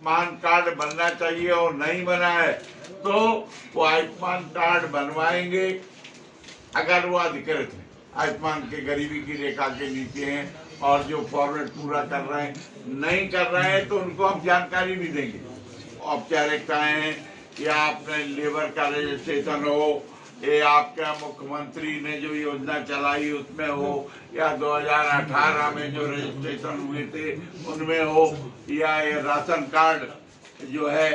Ayushman card बनना चाहिए और नहीं बना है तो वो आयुष्मान कार्ड बनवाएंगे अगर वो अधिकृत है, आयुष्मान के गरीबी की रेखा के नीचे हैं और जो फॉर्मेट पूरा कर रहे हैं, नहीं कर रहे हैं तो उनको हम जानकारी भी देंगे। औपचारिकताएं या आपने लेबर का रजिस्ट्रेशन हो, ये आपका मुख्यमंत्री ने जो योजना चलाई उसमें हो, या 2018 में जो रजिस्ट्रेशन हुए थे उनमें हो, या ये राशन कार्ड जो है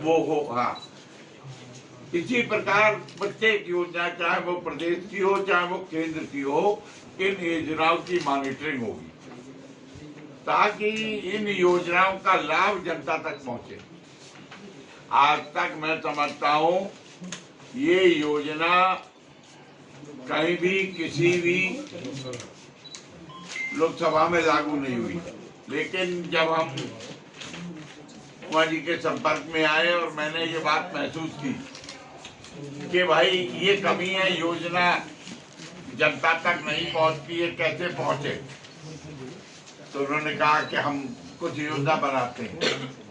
वो हो। हाँ, इसी प्रकार प्रत्येक योजना चाहे वो प्रदेश की हो चाहे वो केंद्र की हो, इन योजनाओं की मॉनिटरिंग होगी ताकि इन योजनाओं का लाभ जनता तक पहुंचे। आज तक मैं समझता हूं ये योजना कहीं भी किसी भी लोकसभा में लागू नहीं हुई, लेकिन जब हम कुमार जी के संपर्क में आए और मैंने ये बात महसूस की कि भाई ये कमी है, योजना जनता तक नहीं पहुंचती है, कैसे पहुंचे, तो उन्होंने कहा कि हम कुछ योजना बनाते हैं।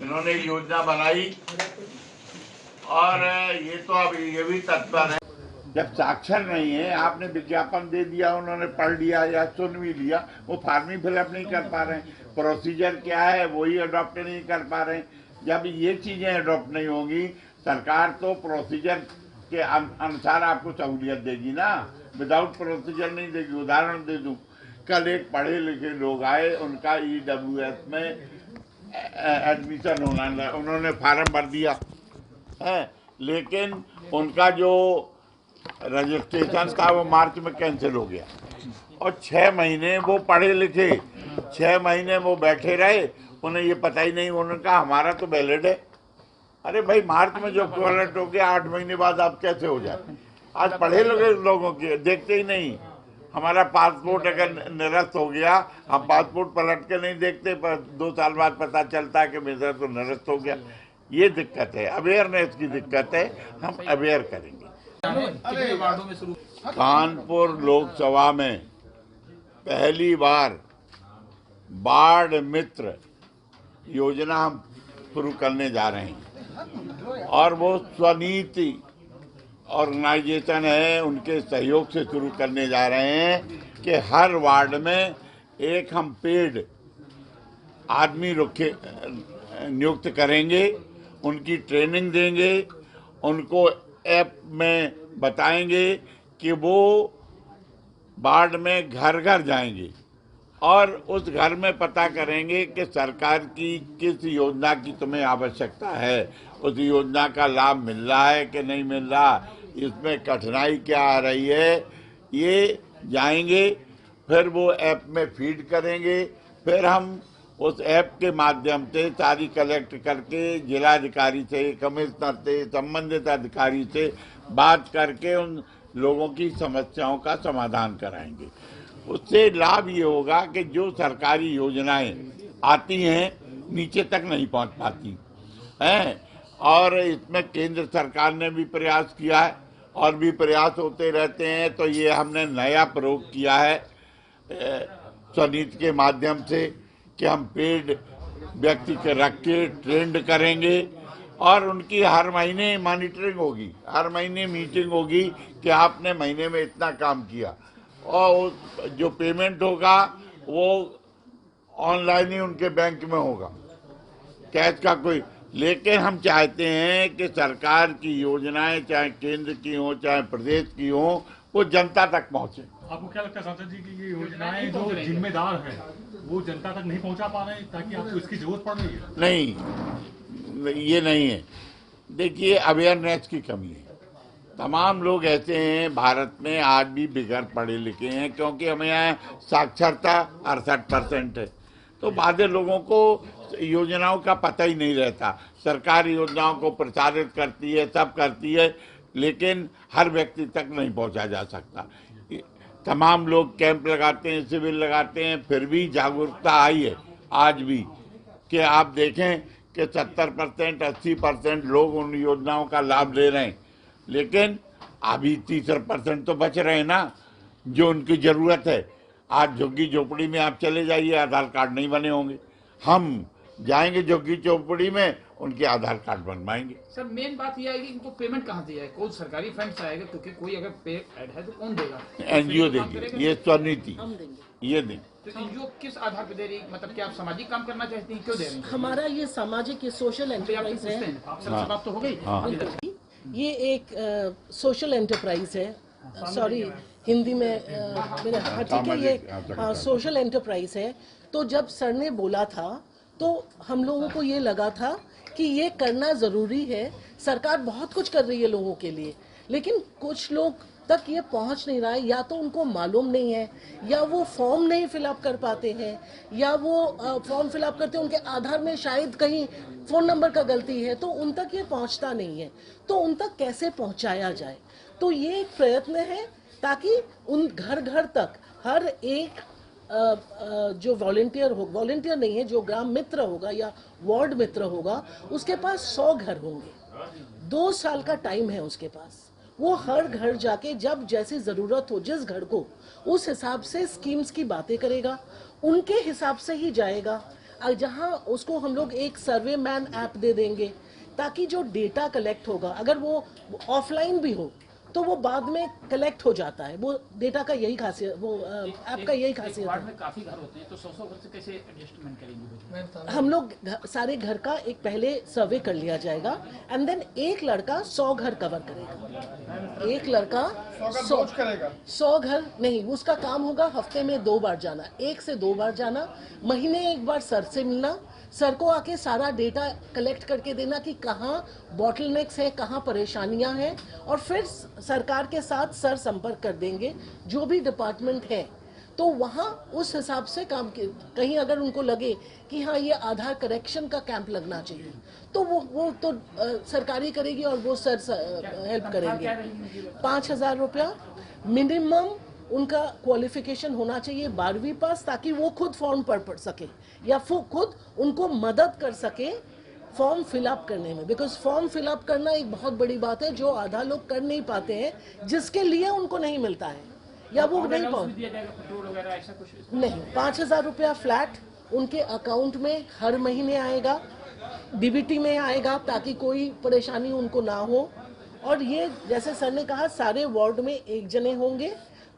इन्होंने योजना बनाई और ये तो अब ये भी तत्पर है, जब साक्षर नहीं है, आपने विज्ञापन दे दिया, उन्होंने पढ़ लिया या सुन भी लिया, वो फॉर्म ही फिलअप नहीं कर पा रहे हैं, प्रोसीजर क्या है वही अडॉप्ट नहीं कर पा रहे हैं। जब ये चीजें अडॉप्ट नहीं होंगी, सरकार तो प्रोसीजर के अनुसार आपको सहूलियत देगी ना, विदाउट प्रोसीजर नहीं देगी। उदाहरण दे दूं, कल एक पढ़े लिखे लोग आए, उनका EWS में एडमिशन होना, उन्होंने फार्म भर दिया है, लेकिन उनका जो रजिस्ट्रेशन था वो मार्च में कैंसिल हो गया और 6 महीने वो पढ़े लिखे, 6 महीने वो बैठे रहे, उन्हें ये पता ही नहीं। उन्होंने कहा हमारा तो वैलिड है। अरे भाई, मार्च में जो क्वालिट हो गया 8 महीने बाद आप कैसे हो जाए? आज पढ़े लिखे लोगों के देखते ही नहीं। हमारा पासपोर्ट अगर निरस्त हो गया, हम पासपोर्ट पलट के नहीं देखते, पर 2 साल बाद पता चलता है कि मेरा तो निरस्त हो गया। ये दिक्कत है, अवेयरनेस की दिक्कत है, हम अवेयर करेंगे। कानपुर लोकसभा में पहली बार बाढ़ मित्र योजना हम शुरू करने जा रहे हैं और वो स्वनीति ऑर्गेनाइजेशन है, उनके सहयोग से शुरू करने जा रहे हैं कि हर वार्ड में एक हम पेड आदमी नियुक्त करेंगे, उनकी ट्रेनिंग देंगे, उनको ऐप में बताएंगे कि वो वार्ड में घर घर जाएंगे और उस घर में पता करेंगे कि सरकार की किस योजना की तुम्हें आवश्यकता है, उस योजना का लाभ मिल रहा है कि नहीं मिल रहा, इसमें कठिनाई क्या आ रही है, ये जाएंगे, फिर वो ऐप में फीड करेंगे, फिर हम उस ऐप के माध्यम से सारी कलेक्ट करके जिलाधिकारी से, कमिश्नर से, संबंधित अधिकारी से बात करके उन लोगों की समस्याओं का समाधान कराएंगे। उससे लाभ ये होगा कि जो सरकारी योजनाएं आती हैं नीचे तक नहीं पहुंच पाती हैं, और इसमें केंद्र सरकार ने भी प्रयास किया है और भी प्रयास होते रहते हैं। तो ये हमने नया प्रयोग किया है स्वनीति के माध्यम से कि हम पेड व्यक्ति के रख के ट्रेंड करेंगे और उनकी हर महीने मॉनिटरिंग होगी, हर महीने मीटिंग होगी कि आपने महीने में इतना काम किया, और जो पेमेंट होगा वो ऑनलाइन ही उनके बैंक में होगा, कैश का कोई। लेकिन हम चाहते हैं कि सरकार की योजनाएं चाहे केंद्र की हो चाहे प्रदेश की हो, वो जनता तक पहुंचे। आपको क्या लगता है सांसद जी कि ये योजनाएं जो जिम्मेदार हैं वो जनता तक नहीं पहुंचा पा रहे हैं, ताकि आपको इसकी जरूरत पड़ रही है? नहीं, ये नहीं है। देखिए, अवेयरनेस की कमी है। तमाम लोग ऐसे हैं भारत में आज भी बिगड़ पढ़े लिखे हैं, क्योंकि हमें यहाँ साक्षरता 68% है, तो बाकी लोगों को योजनाओं का पता ही नहीं रहता। सरकार योजनाओं को प्रचारित करती है, सब करती है, लेकिन हर व्यक्ति तक नहीं पहुंचा जा सकता। तमाम लोग कैंप लगाते हैं, शिविर लगाते हैं, फिर भी जागरूकता आई है आज भी कि आप देखें कि 70% 80% लोग उन योजनाओं का लाभ ले रहे हैं, लेकिन अभी 30% तो बच रहे हैं ना जो उनकी ज़रूरत है। आज झुग्गी झोपड़ी में आप चले जाइए, आधार कार्ड नहीं बने होंगे। हम जाएंगे झुग्गी चौपड़ी में, उनके आधार कार्ड बनवाएंगे। सर मेन बात यह है कि इनको पेमेंट कहाँ से जाएगा, कौन सरकारी फंड से आएगा, क्योंकि कोई अगर पे ऐड है तो कौन देगा? एनजीओ देगी, ये स्वनीति ये देंगे। तो एनजीओ किस आधार पर दे रही है, मतलब क्या आप सामाजिक काम करना चाहती हैं, क्यों दे रही हैं? हमारा ये सामाजिक, ये सोशल एंटरप्राइज है। सर बात तो हो गई। ये एक सोशल एंटरप्राइज है, सॉरी हिंदी में मेरा, हाँ ठीक है, ये सोशल एंटरप्राइज है। तो जब सर ने बोला था तो हम लोगों को ये लगा था कि ये करना ज़रूरी है। सरकार बहुत कुछ कर रही है लोगों के लिए, लेकिन कुछ लोग तक ये पहुंच नहीं रहा है, या तो उनको मालूम नहीं है, या वो फॉर्म नहीं फिलअप कर पाते हैं, या वो फॉर्म फिलअप करते हैं उनके आधार में शायद कहीं फ़ोन नंबर का गलती है, तो उन तक ये पहुंचता नहीं है। तो उन तक कैसे पहुंचाया जाए, तो ये एक प्रयत्न है ताकि उन घर घर तक हर एक जो वॉलेंटियर नहीं है, जो ग्राम मित्र होगा या वार्ड मित्र होगा, उसके पास 100 घर होंगे। 2 साल का टाइम है उसके पास। वो हर घर जाके जब जैसी ज़रूरत हो, जिस घर को, उस हिसाब से स्कीम्स की बातें करेगा, उनके हिसाब से ही जाएगा। जहाँ उसको हम लोग एक सर्वे मैन ऐप दे देंगे, ताकि जो डेटा कलेक्ट होगा, अगर वो ऑफलाइन भी हो तो वो बाद में कलेक्ट हो जाता है। वो डेटा का यही खासियत, वो ऐप का यही खासियत है। में काफी घर होते हैं, तो 100 घर से कैसे एडजस्टमेंट करेंगे? हम लोग सारे घर का एक पहले सर्वे कर लिया जाएगा, एंड देन एक लड़का 100 घर कवर करेगा। एक लड़का 100 घर नहीं, उसका काम होगा हफ्ते में 2 बार जाना, 1 से 2 बार जाना, महीने 1 बार सर से मिलना, सर को आके सारा डेटा कलेक्ट करके देना कि कहाँ बॉटलनेक्स है, कहाँ परेशानियां हैं, और फिर सरकार के साथ सर संपर्क कर देंगे जो भी डिपार्टमेंट है। तो वहाँ उस हिसाब से काम कहीं अगर उनको लगे कि हाँ ये आधार करेक्शन का कैंप लगना चाहिए, तो वो तो सरकारी करेगी और वो सर हेल्प करेंगे। 5,000 रुपया मिनिमम उनका क्वालिफिकेशन होना चाहिए, 12वीं पास, ताकि वो खुद फॉर्म पढ़ सके या खुद उनको मदद कर सके फॉर्म फिलअप करने में। बिकॉज फॉर्म फिलअप करना एक बहुत बड़ी बात है जो आधा लोग कर नहीं पाते हैं, जिसके लिए उनको नहीं मिलता है या वो नहीं पहुंच नहीं। 5,000 रुपया फ्लैट उनके अकाउंट में हर महीने आएगा, डीबीटी में आएगा, ताकि कोई परेशानी उनको ना हो। और ये जैसे सर ने कहा, सारे वार्ड में 1 जने होंगे।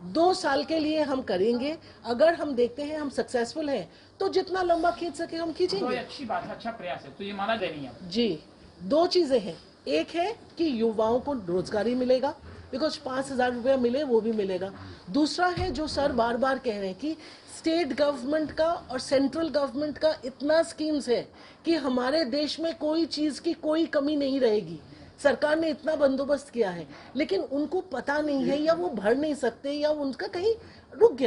2 साल के लिए हम करेंगे। अगर हम देखते हैं हम सक्सेसफुल हैं तो जितना लंबा खींच सके हम खींचेंगे। तो अच्छी बात है, अच्छा प्रयास है, तो ये माना जाएगी जी। 2 चीजें हैं, एक है कि युवाओं को रोजगारी मिलेगा, बिकॉज 5,000 रुपया मिले वो भी मिलेगा। दूसरा है जो सर बार बार कह रहे हैं कि स्टेट गवर्नमेंट का और सेंट्रल गवर्नमेंट का इतना स्कीम्स है कि हमारे देश में कोई चीज की कोई कमी नहीं रहेगी। सरकार ने इतना बंदोबस्त किया है, लेकिन उनको पता नहीं है, या वो भर नहीं सकते, या उनका कहीं रुक गया।